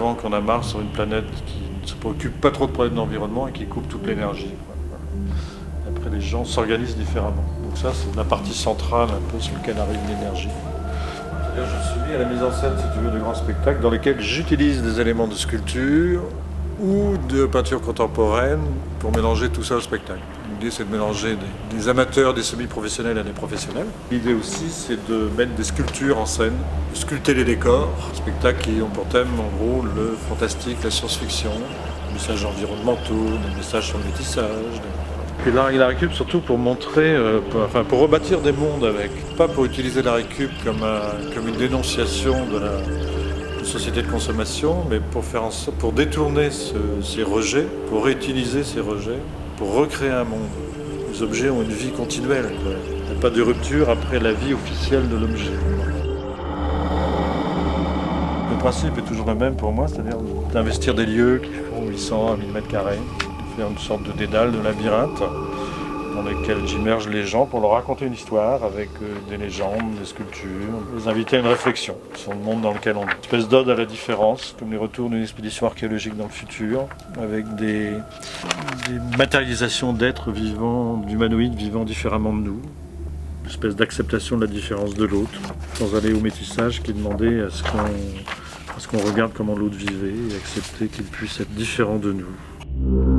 avant qu'on a Mars sur une planète qui ne se préoccupe pas trop de problèmes d'environnement et qui coupe toute l'énergie. Après, les gens s'organisent différemment. Donc ça, c'est la partie centrale un peu sur laquelle arrive l'énergie. C'est-à-dire, je suis mis à la mise en scène, si tu veux, de grands spectacles dans lesquels j'utilise des éléments de sculpture ou de peinture contemporaine pour mélanger tout ça au spectacle. L'idée, c'est de mélanger des amateurs, des semi-professionnels et des professionnels. L'idée aussi, c'est de mettre des sculptures en scène, de sculpter les décors. Spectacles qui ont pour thème, en gros, le fantastique, la science-fiction, des messages environnementaux, des messages sur le métissage. Et l'art et la récup surtout pour montrer, pour rebâtir des mondes avec, pas pour utiliser la récup comme une dénonciation de la société de consommation, mais pour détourner ces rejets, pour réutiliser ces rejets, pour recréer un monde. Les objets ont une vie continuelle, il n'y a pas de rupture après la vie officielle de l'objet. Le principe est toujours le même pour moi, c'est-à-dire d'investir des lieux qui font 800 à 1000 m², faire une sorte de dédale, de labyrinthe, dans lesquels j'immerge les gens pour leur raconter une histoire avec des légendes, des sculptures, les inviter à une réflexion sur le monde dans lequel on est. Une espèce d'ode à la différence, comme les retours d'une expédition archéologique dans le futur, avec des matérialisations d'êtres vivants, d'humanoïdes vivant différemment de nous. Une espèce d'acceptation de la différence de l'autre, sans aller au métissage qui demandait à ce qu'on regarde comment l'autre vivait et accepter qu'il puisse être différent de nous.